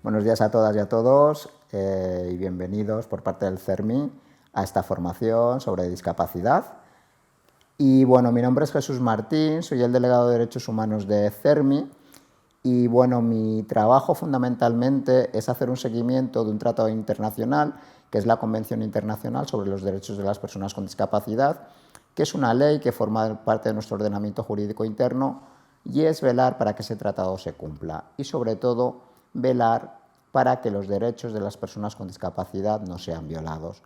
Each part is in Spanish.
Buenos días a todas y a todos y bienvenidos por parte del CERMI a esta formación sobre discapacidad. Y bueno, mi nombre es Jesús Martín, soy el delegado de Derechos Humanos de CERMI y bueno, mi trabajo fundamentalmente es hacer un seguimiento de un tratado internacional que es la Convención Internacional sobre los Derechos de las Personas con Discapacidad, que es una ley que forma parte de nuestro ordenamiento jurídico interno y es velar para que ese tratado se cumpla y sobre todo velar para que los derechos de las personas con discapacidad no sean violados.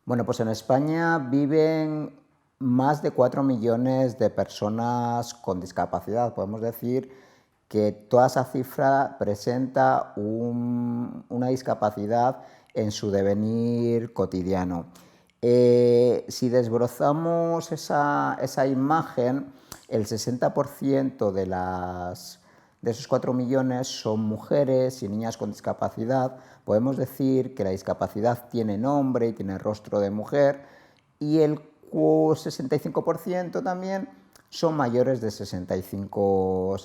Bueno, pues en España viven más de 4 millones de personas con discapacidad. Podemos decir que toda esa cifra presenta una discapacidad en su devenir cotidiano. Si desbrozamos esa imagen, el 60% de esos 4 millones son mujeres y niñas con discapacidad. Podemos decir que la discapacidad tiene nombre y tiene rostro de mujer y el 65% también son mayores de 65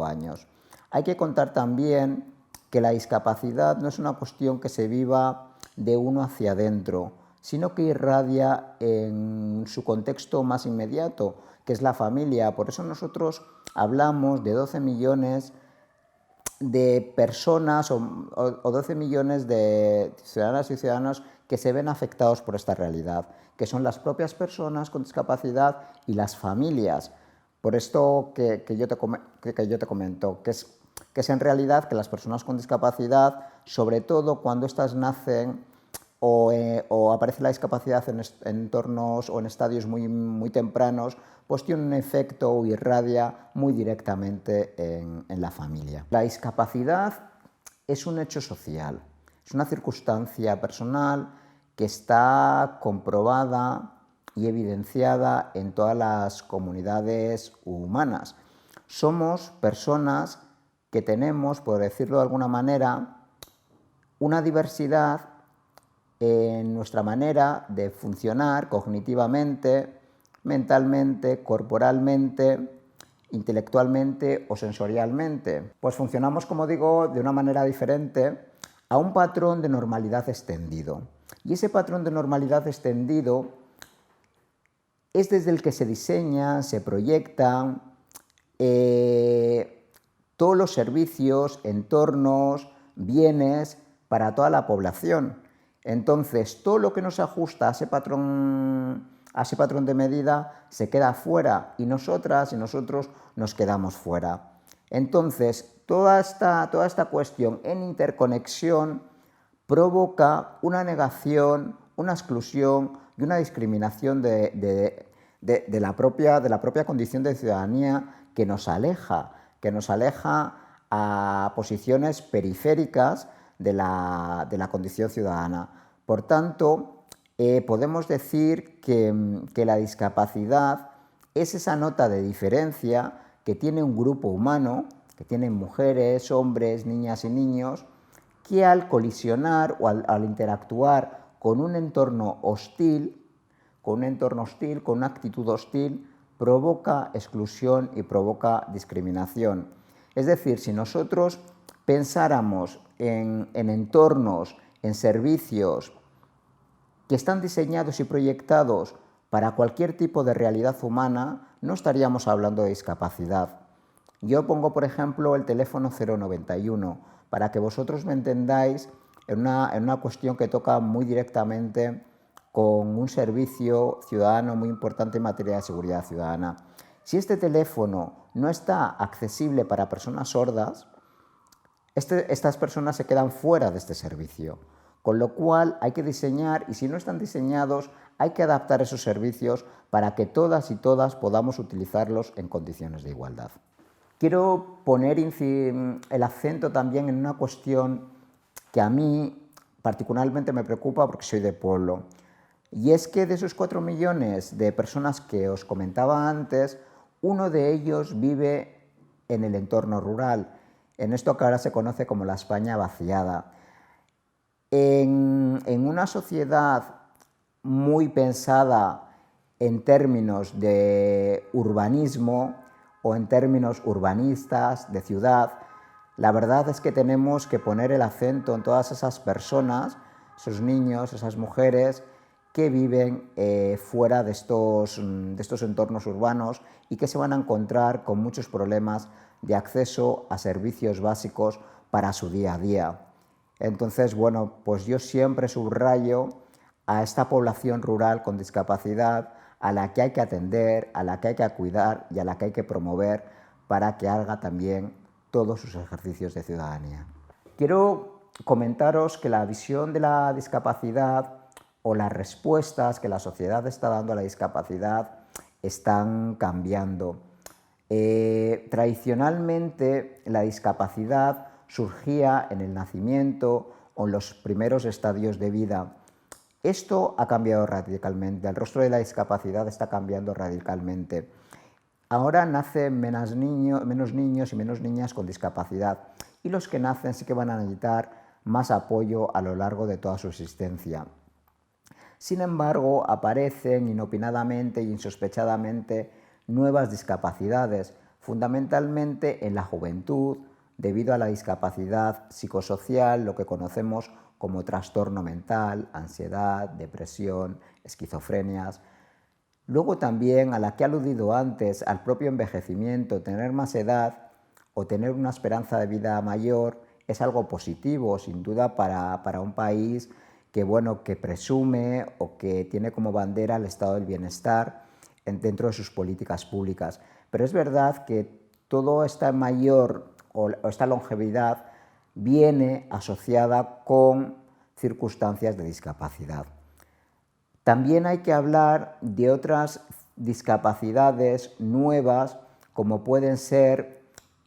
años. Hay que contar también que la discapacidad no es una cuestión que se viva de uno hacia adentro, sino que irradia en su contexto más inmediato, que es la familia. Por eso nosotros hablamos de 12 millones de personas o 12 millones de ciudadanas y ciudadanos que se ven afectados por esta realidad, que son las propias personas con discapacidad y las familias. Por esto que yo te comento, que es en realidad que las personas con discapacidad, sobre todo cuando éstas nacen o aparece la discapacidad en entornos o en estadios muy tempranos, pues tiene un efecto o irradia muy directamente en la familia. La discapacidad es un hecho social, es una circunstancia personal que está comprobada y evidenciada en todas las comunidades humanas. Somos personas que tenemos, por decirlo de alguna manera, una diversidad en nuestra manera de funcionar cognitivamente, mentalmente, corporalmente, intelectualmente o sensorialmente. Pues funcionamos, como digo, de una manera diferente a un patrón de normalidad extendido. Y ese patrón de normalidad extendido es desde el que se diseñan, se proyectan todos los servicios, entornos, bienes para toda la población. Entonces, todo lo que no se ajusta a ese patrón de medida se queda fuera y nosotras y nosotros nos quedamos fuera. Entonces, toda esta cuestión en interconexión provoca una negación, una exclusión y una discriminación de la propia condición de ciudadanía que nos aleja a posiciones periféricas de la condición ciudadana. Por tanto, podemos decir que la discapacidad es esa nota de diferencia que tiene un grupo humano, que tienen mujeres, hombres, niñas y niños, que al colisionar o al interactuar con un entorno hostil, con una actitud hostil, provoca exclusión y provoca discriminación. Es decir, si nosotros pensáramos en entornos, en servicios que están diseñados y proyectados para cualquier tipo de realidad humana, no estaríamos hablando de discapacidad. Yo pongo, por ejemplo, el teléfono 091 para que vosotros me entendáis en una cuestión que toca muy directamente con un servicio ciudadano muy importante en materia de seguridad ciudadana. Si este teléfono no está accesible para personas sordas, estas personas se quedan fuera de este servicio. Con lo cual hay que diseñar, y si no están diseñados, hay que adaptar esos servicios para que todas y todas podamos utilizarlos en condiciones de igualdad. Quiero poner el acento también en una cuestión que a mí particularmente me preocupa porque soy de pueblo. Y es que de esos 4 millones de personas que os comentaba antes, uno de ellos vive en el entorno rural, en esto que ahora se conoce como la España vaciada. En una sociedad muy pensada en términos de urbanismo o en términos urbanistas, de ciudad, La verdad es que tenemos que poner el acento en todas esas personas, esos niños, esas mujeres que viven fuera de estos entornos urbanos y que se van a encontrar con muchos problemas de acceso a servicios básicos para su día a día. Entonces, bueno, pues yo siempre subrayo a esta población rural con discapacidad a la que hay que atender, a la que hay que cuidar y a la que hay que promover para que haga también todos sus ejercicios de ciudadanía. Quiero comentaros que la visión de la discapacidad o las respuestas que la sociedad está dando a la discapacidad están cambiando. Tradicionalmente la discapacidad surgía en el nacimiento o en los primeros estadios de vida. Esto ha cambiado radicalmente, el rostro de la discapacidad está cambiando radicalmente. Ahora nacen menos niños y menos niñas con discapacidad y los que nacen sí que van a necesitar más apoyo a lo largo de toda su existencia. Sin embargo, aparecen inopinadamente e insospechadamente nuevas discapacidades, fundamentalmente en la juventud, debido a la discapacidad psicosocial, lo que conocemos como trastorno mental, ansiedad, depresión, esquizofrenias. Luego también, a la que he aludido antes, al propio envejecimiento, tener más edad o tener una esperanza de vida mayor es algo positivo, sin duda, para un país que, bueno, que presume o que tiene como bandera el estado del bienestar dentro de sus políticas públicas. Pero es verdad que toda esta mayor o esta longevidad viene asociada con circunstancias de discapacidad. También hay que hablar de otras discapacidades nuevas, como pueden ser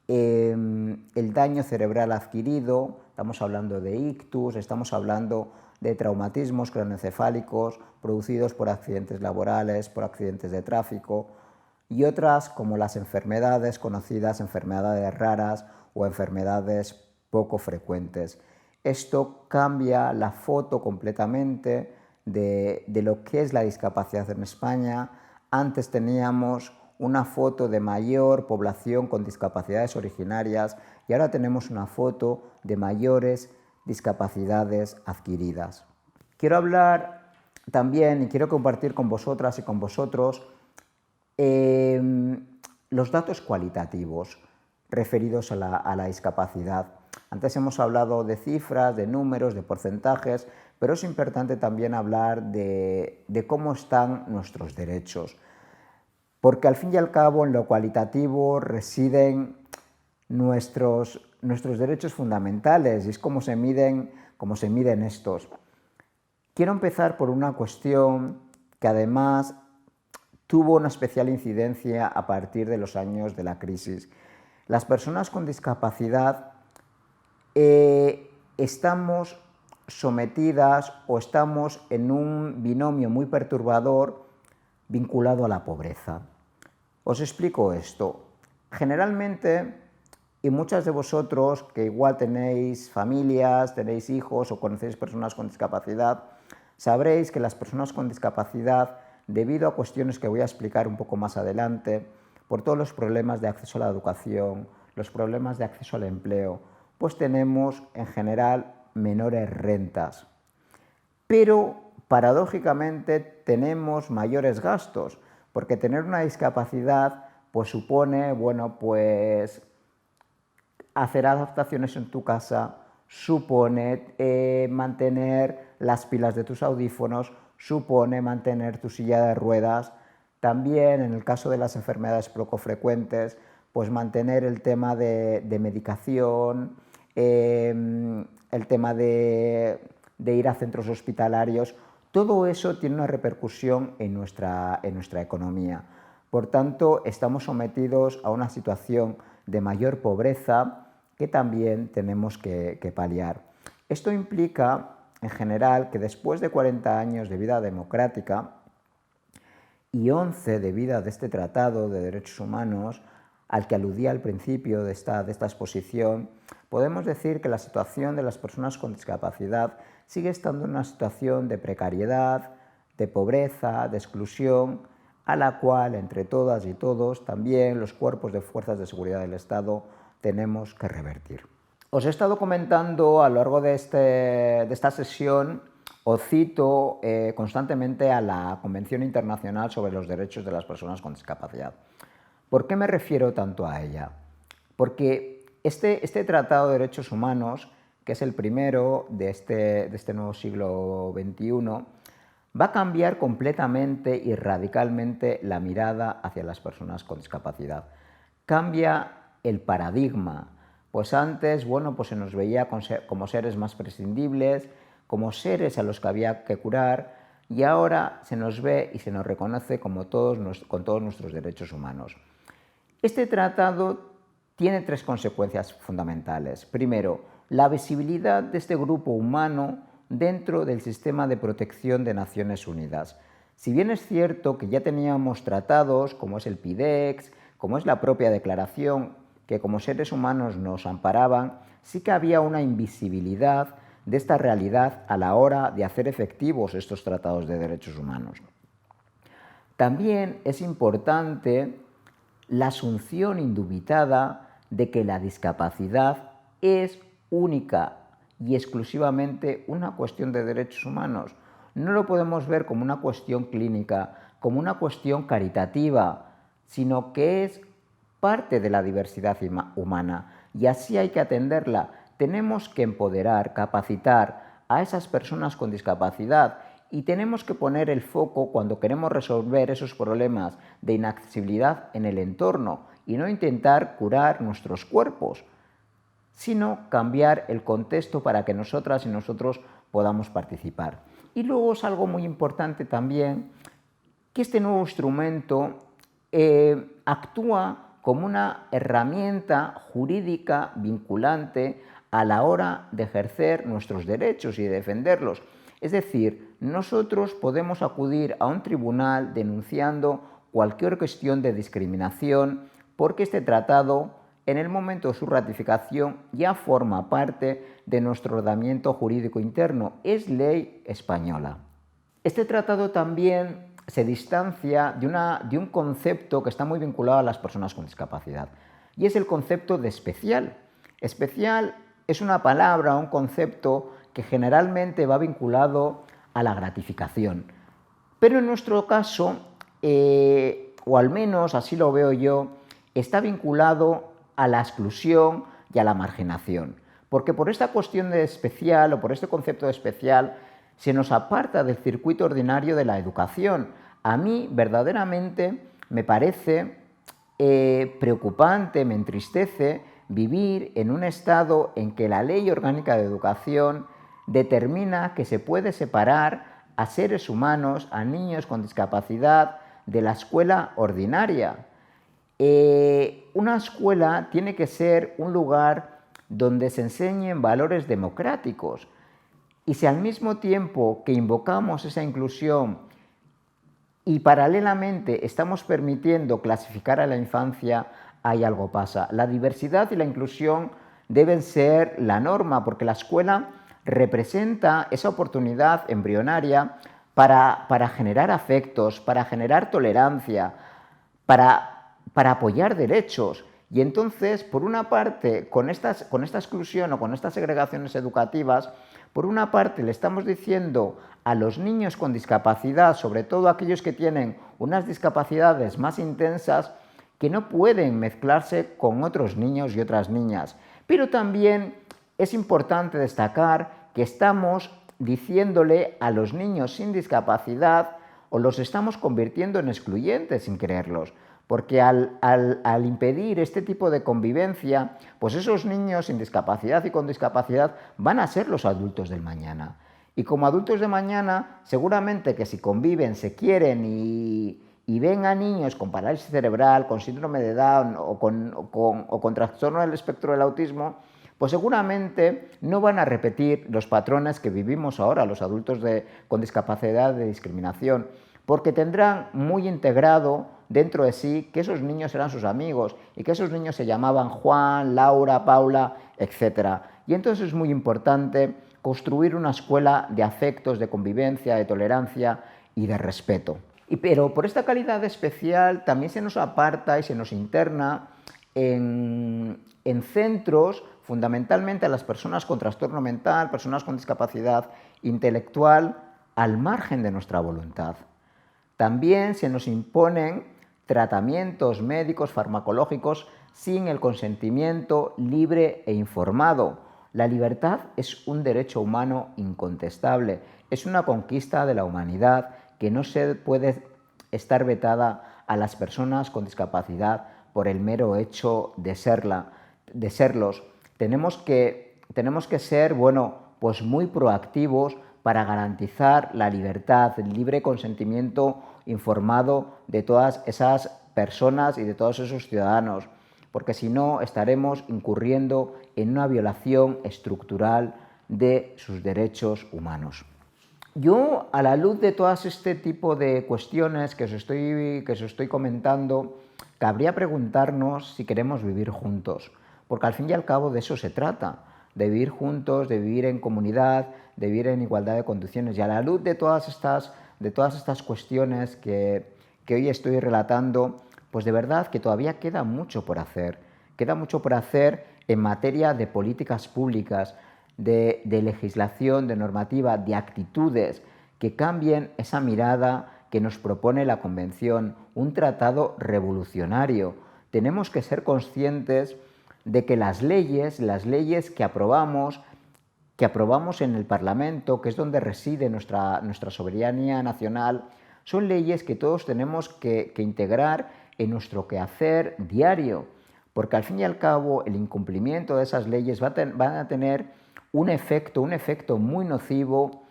el daño cerebral adquirido, estamos hablando de ictus, estamos hablando de traumatismos craneoencefálicos producidos por accidentes laborales, por accidentes de tráfico, y otras como las enfermedades conocidas, enfermedades raras o enfermedades poco frecuentes. Esto cambia la foto completamente de lo que es la discapacidad en España. Antes teníamos una foto de mayor población con discapacidades originarias y ahora tenemos una foto de mayores discapacidades adquiridas. Quiero hablar también y quiero compartir con vosotras y con vosotros los datos cualitativos referidos a la discapacidad. Antes hemos hablado de cifras, de números, de porcentajes, pero es importante también hablar de cómo están nuestros derechos. Porque al fin y al cabo en lo cualitativo residen nuestros derechos fundamentales y es cómo se miden estos. Quiero empezar por una cuestión que además tuvo una especial incidencia a partir de los años de la crisis. Las personas con discapacidad estamos sometidas o estamos en un binomio muy perturbador vinculado a la pobreza. Os explico esto. Generalmente, y muchas de vosotros que igual tenéis familias, tenéis hijos o conocéis personas con discapacidad, sabréis que las personas con discapacidad, debido a cuestiones que voy a explicar un poco más adelante, por todos los problemas de acceso a la educación, los problemas de acceso al empleo, pues tenemos en general menores rentas. Pero paradójicamente tenemos mayores gastos, porque tener una discapacidad pues supone, bueno, pues hacer adaptaciones en tu casa, supone mantener las pilas de tus audífonos, supone mantener tu silla de ruedas. También en el caso de las enfermedades poco frecuentes, pues mantener el tema de medicación, el tema de ir a centros hospitalarios, todo eso tiene una repercusión en nuestra economía. Por tanto, estamos sometidos a una situación de mayor pobreza que también tenemos que paliar. Esto implica, en general, que después de 40 años de vida democrática y 11 de vida de este Tratado de Derechos Humanos, al que aludía al principio de esta exposición, podemos decir que la situación de las personas con discapacidad sigue estando en una situación de precariedad, de pobreza, de exclusión, a la cual, entre todas y todos, también los cuerpos de fuerzas de seguridad del Estado tenemos que revertir. Os he estado comentando a lo largo de esta sesión, os cito constantemente a la Convención Internacional sobre los Derechos de las Personas con Discapacidad. ¿Por qué me refiero tanto a ella? Porque este Tratado de Derechos Humanos, que es el primero de este nuevo siglo XXI, va a cambiar completamente y radicalmente la mirada hacia las personas con discapacidad. Cambia el paradigma, pues antes, bueno, pues se nos veía como seres más prescindibles, como seres a los que había que curar, y ahora se nos ve y se nos reconoce como con todos nuestros derechos humanos. Este tratado tiene tres consecuencias fundamentales. Primero, la visibilidad de este grupo humano dentro del sistema de protección de Naciones Unidas. Si bien es cierto que ya teníamos tratados como es el PIDEX, como es la propia declaración, que como seres humanos nos amparaban, sí que había una invisibilidad de esta realidad a la hora de hacer efectivos estos tratados de derechos humanos. También es importante la asunción indubitada de que la discapacidad es única y exclusivamente una cuestión de derechos humanos. No lo podemos ver como una cuestión clínica, como una cuestión caritativa, sino que es parte de la diversidad humana y así hay que atenderla. Tenemos que empoderar, capacitar a esas personas con discapacidad y tenemos que poner el foco cuando queremos resolver esos problemas de inaccesibilidad en el entorno y no intentar curar nuestros cuerpos, sino cambiar el contexto para que nosotras y nosotros podamos participar. Y luego es algo muy importante también que este nuevo instrumento actúa como una herramienta jurídica vinculante a la hora de ejercer nuestros derechos y de defenderlos. Es decir, nosotros podemos acudir a un tribunal denunciando cualquier cuestión de discriminación porque este tratado, en el momento de su ratificación, ya forma parte de nuestro ordenamiento jurídico interno, es ley española. Este tratado también se distancia de un concepto que está muy vinculado a las personas con discapacidad, y es el concepto de especial. Especial es una palabra, un concepto que generalmente va vinculado a la gratificación. Pero en nuestro caso, o al menos así lo veo yo, está vinculado a la exclusión y a la marginación. Porque por esta cuestión de especial o por este concepto de especial se nos aparta del circuito ordinario de la educación. A mí verdaderamente me parece preocupante, me entristece vivir en un estado en que la Ley Orgánica de Educación determina que se puede separar a seres humanos, a niños con discapacidad, de la escuela ordinaria. Una escuela tiene que ser un lugar donde se enseñen valores democráticos. Y si al mismo tiempo que invocamos esa inclusión y paralelamente estamos permitiendo clasificar a la infancia, ahí algo pasa. La diversidad y la inclusión deben ser la norma, porque la escuela representa esa oportunidad embrionaria para generar afectos, para generar tolerancia, para apoyar derechos. Y entonces, por una parte, con esta exclusión o con estas segregaciones educativas, por una parte le estamos diciendo a los niños con discapacidad, sobre todo aquellos que tienen unas discapacidades más intensas, que no pueden mezclarse con otros niños y otras niñas. Pero también es importante destacar que estamos diciéndole a los niños sin discapacidad o los estamos convirtiendo en excluyentes sin quererlos. Porque al impedir este tipo de convivencia, pues esos niños sin discapacidad y con discapacidad van a ser los adultos del mañana. Y como adultos de mañana, seguramente que si conviven, se quieren y ven a niños con parálisis cerebral, con síndrome de Down o con trastorno del espectro del autismo, pues seguramente no van a repetir los patrones que vivimos ahora los adultos con discapacidad de discriminación, porque tendrán muy integrado dentro de sí que esos niños eran sus amigos y que esos niños se llamaban Juan, Laura, Paula, etc. Y entonces es muy importante construir una escuela de afectos, de convivencia, de tolerancia y de respeto. Pero por esta calidad especial también se nos aparta y se nos interna en centros fundamentalmente a las personas con trastorno mental, personas con discapacidad intelectual, al margen de nuestra voluntad. También se nos imponen tratamientos médicos, farmacológicos, sin el consentimiento libre e informado. La libertad es un derecho humano incontestable, es una conquista de la humanidad que no se puede estar vetada a las personas con discapacidad por el mero hecho de serlos. Tenemos que ser, pues muy proactivos para garantizar la libertad, el libre consentimiento informado de todas esas personas y de todos esos ciudadanos, porque si no estaremos incurriendo en una violación estructural de sus derechos humanos. Yo, a la luz de todo este tipo de cuestiones que os estoy comentando, cabría preguntarnos si queremos vivir juntos, porque al fin y al cabo de eso se trata, de vivir juntos, de vivir en comunidad, de vivir en igualdad de condiciones. Y a la luz de todas estas cuestiones que hoy estoy relatando, pues de verdad que todavía queda mucho por hacer. Queda mucho por hacer en materia de políticas públicas, de legislación, de normativa, de actitudes que cambien esa mirada que nos propone la Convención, un tratado revolucionario. Tenemos que ser conscientes de que las leyes que aprobamos en el Parlamento, que es donde reside nuestra soberanía nacional, son leyes que todos tenemos que integrar en nuestro quehacer diario, porque al fin y al cabo el incumplimiento de esas leyes van a tener un efecto muy nocivo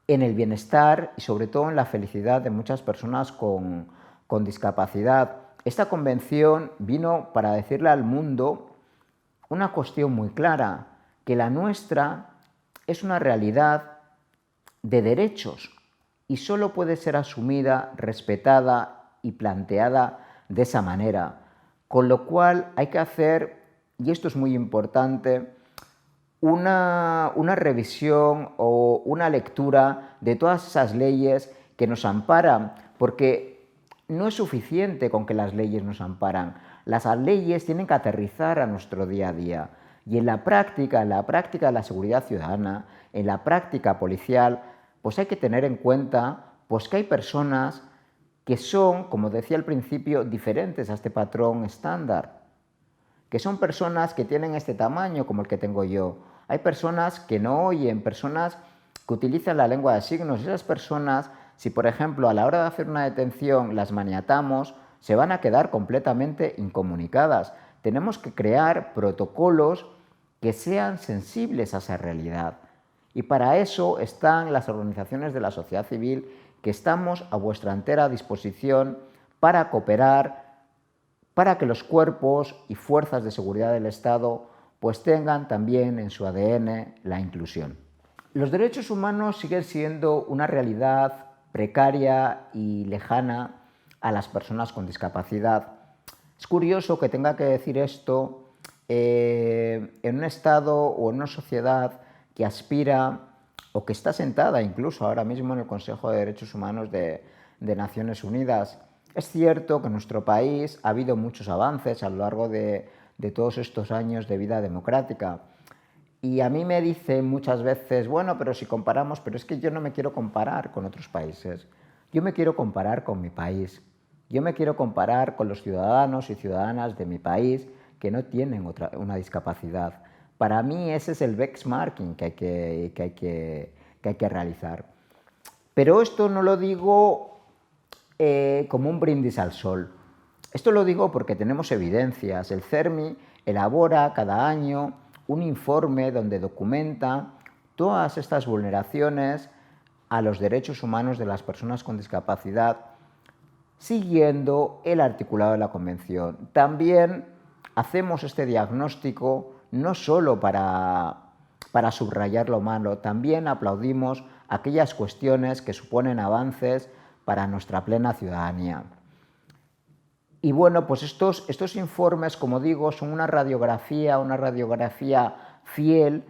en el bienestar y sobre todo en la felicidad de muchas personas con discapacidad. Esta convención vino para decirle al mundo una cuestión muy clara, que la nuestra es una realidad de derechos y solo puede ser asumida, respetada y planteada de esa manera. Con lo cual hay que hacer, y esto es muy importante, una revisión o una lectura de todas esas leyes que nos amparan, porque no es suficiente con que las leyes nos amparan. Las leyes tienen que aterrizar a nuestro día a día. Y en la práctica de la seguridad ciudadana, en la práctica policial, pues hay que tener en cuenta pues que hay personas que son, como decía al principio, diferentes a este patrón estándar, que son personas que tienen este tamaño como el que tengo yo. Hay personas que no oyen, personas que utilizan la lengua de signos. Esas personas, si por ejemplo a la hora de hacer una detención las maniatamos, se van a quedar completamente incomunicadas. Tenemos que crear protocolos que sean sensibles a esa realidad. Y para eso están las organizaciones de la sociedad civil, que estamos a vuestra entera disposición para cooperar, para que los cuerpos y fuerzas de seguridad del Estado pues tengan también en su ADN la inclusión. Los derechos humanos siguen siendo una realidad precaria y lejana a las personas con discapacidad. Es curioso que tenga que decir esto en un Estado o en una sociedad que aspira o que está sentada incluso ahora mismo en el Consejo de Derechos Humanos de Naciones Unidas. Es cierto que en nuestro país ha habido muchos avances a lo largo de todos estos años de vida democrática. Y a mí me dicen muchas veces, bueno, pero si comparamos, pero es que yo no me quiero comparar con otros países. Yo me quiero comparar con mi país. Yo me quiero comparar con los ciudadanos y ciudadanas de mi país que no tienen una discapacidad. Para mí ese es el benchmarking que hay que realizar. Pero esto no lo digo como un brindis al sol. Esto lo digo porque tenemos evidencias. El CERMI elabora cada año un informe donde documenta todas estas vulneraciones a los derechos humanos de las personas con discapacidad, siguiendo el articulado de la Convención. También hacemos este diagnóstico no solo para subrayar lo malo, también aplaudimos aquellas cuestiones que suponen avances para nuestra plena ciudadanía. Y bueno, pues estos informes, como digo, son una radiografía fiel,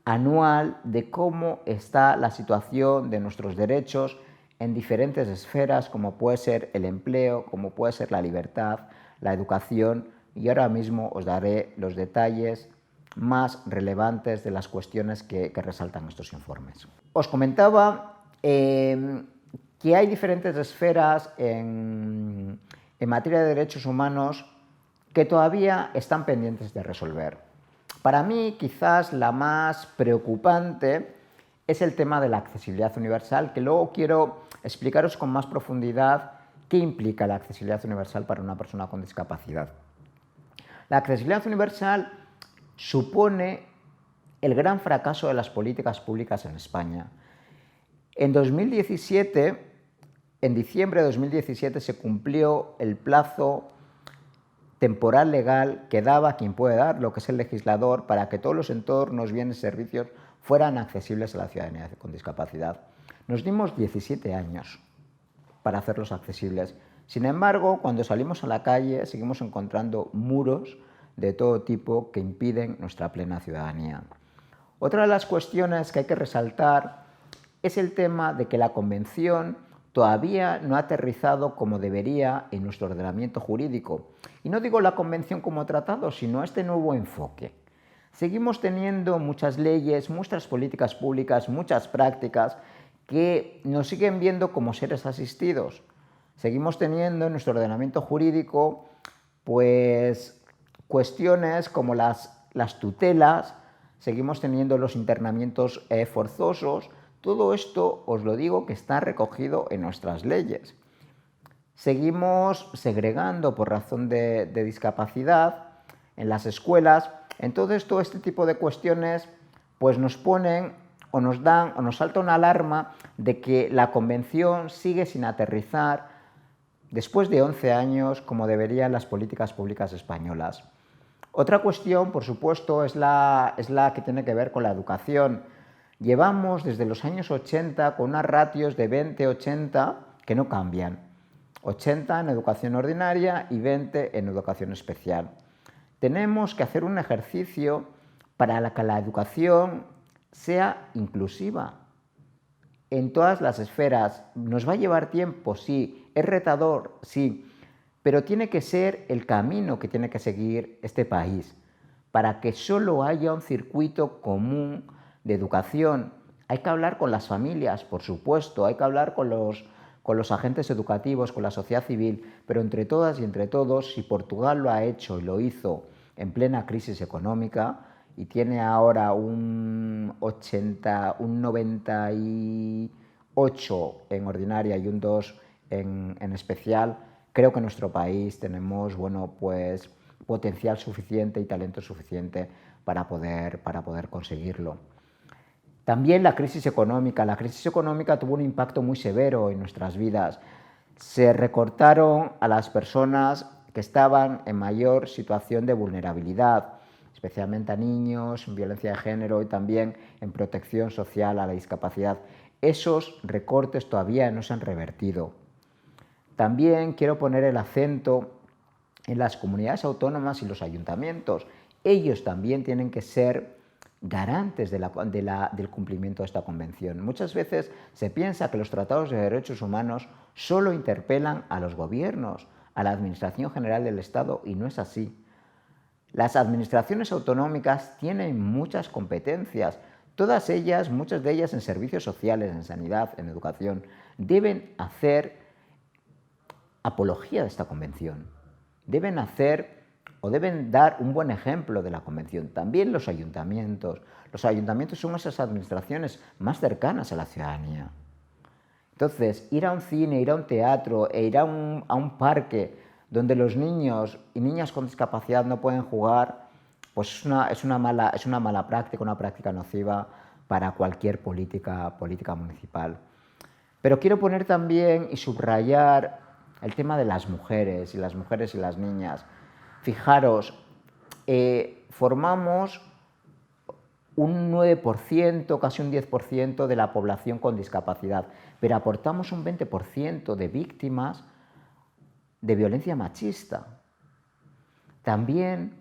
anual, de cómo está la situación de nuestros derechos en diferentes esferas, como puede ser el empleo, como puede ser la libertad, la educación, y ahora mismo os daré los detalles más relevantes de las cuestiones que resaltan estos informes. Os comentaba que hay diferentes esferas en materia de derechos humanos que todavía están pendientes de resolver. Para mí, quizás la más preocupante es el tema de la accesibilidad universal, que luego quiero explicaros con más profundidad qué implica la accesibilidad universal para una persona con discapacidad. La accesibilidad universal supone el gran fracaso de las políticas públicas en España. En 2017, en diciembre de 2017, se cumplió el plazo temporal legal que daba quien puede dar, lo que es el legislador, para que todos los entornos, bienes y servicios fueran accesibles a la ciudadanía con discapacidad. Nos dimos 17 años para hacerlos accesibles. Sin embargo, cuando salimos a la calle, seguimos encontrando muros de todo tipo que impiden nuestra plena ciudadanía. Otra de las cuestiones que hay que resaltar es el tema de que la Convención todavía no ha aterrizado como debería en nuestro ordenamiento jurídico. Y no digo la Convención como tratado, sino este nuevo enfoque. Seguimos teniendo muchas leyes, muchas políticas públicas, muchas prácticas que nos siguen viendo como seres asistidos. Seguimos teniendo en nuestro ordenamiento jurídico pues cuestiones como las tutelas, seguimos teniendo los internamientos forzosos. Todo esto, os lo digo, que está recogido en nuestras leyes. Seguimos segregando por razón de discapacidad en las escuelas. Entonces, todo este tipo de cuestiones pues nos ponen o nos dan o nos salta una alarma de que la Convención sigue sin aterrizar después de 11 años como deberían las políticas públicas españolas. Otra cuestión, por supuesto, es la que tiene que ver con la educación. Llevamos desde los años 80 con unas ratios de 20-80 que no cambian. 80 en educación ordinaria y 20 en educación especial. Tenemos que hacer un ejercicio para que la educación sea inclusiva en todas las esferas. ¿Nos va a llevar tiempo? Sí. ¿Es retador? Sí. Pero tiene que ser el camino que tiene que seguir este país para que solo haya un circuito común de educación. Hay que hablar con las familias, por supuesto, hay que hablar con los agentes educativos, con la sociedad civil, pero entre todas y entre todos, si Portugal lo ha hecho y lo hizo en plena crisis económica y tiene ahora un 98 en ordinaria y un 2 en especial, creo que en nuestro país tenemos pues, potencial suficiente y talento suficiente para poder conseguirlo. También la crisis económica. La crisis económica tuvo un impacto muy severo en nuestras vidas. Se recortaron a las personas que estaban en mayor situación de vulnerabilidad, especialmente a niños, en violencia de género y también en protección social a la discapacidad. Esos recortes todavía no se han revertido. También quiero poner el acento en las comunidades autónomas y los ayuntamientos. Ellos también tienen que ser garantes del cumplimiento de esta convención. Muchas veces se piensa que los tratados de derechos humanos solo interpelan a los gobiernos, a la Administración General del Estado, y no es así. Las administraciones autonómicas tienen muchas competencias, todas ellas, muchas de ellas en servicios sociales, en sanidad, en educación, deben hacer apología de esta convención. Deben dar un buen ejemplo de la convención. También los ayuntamientos. Los ayuntamientos son esas administraciones más cercanas a la ciudadanía. Entonces, ir a un cine, ir a un teatro e ir a un parque donde los niños y niñas con discapacidad no pueden jugar, pues es una mala práctica, una práctica nociva para cualquier política municipal. Pero quiero poner también y subrayar el tema de las mujeres y las niñas. Fijaros, formamos un 9%, casi un 10% de la población con discapacidad, pero aportamos un 20% de víctimas de violencia machista. También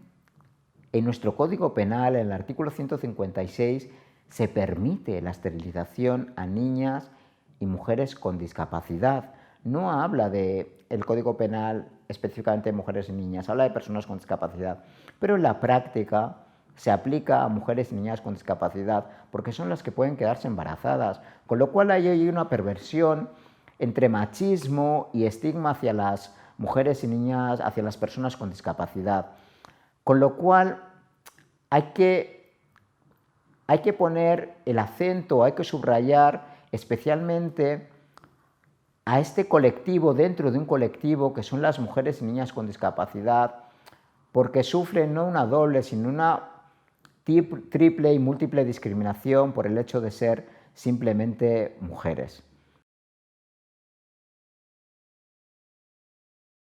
en nuestro Código Penal, en el artículo 156, se permite la esterilización a niñas y mujeres con discapacidad. No habla del Código Penal específicamente de mujeres y niñas, habla de personas con discapacidad, pero en la práctica se aplica a mujeres y niñas con discapacidad, porque son las que pueden quedarse embarazadas, con lo cual hay una perversión entre machismo y estigma hacia las mujeres y niñas, hacia las personas con discapacidad. Con lo cual hay que poner el acento, hay que subrayar especialmente a este colectivo dentro de un colectivo que son las mujeres y niñas con discapacidad, porque sufren no una doble, sino una triple y múltiple discriminación por el hecho de ser simplemente mujeres.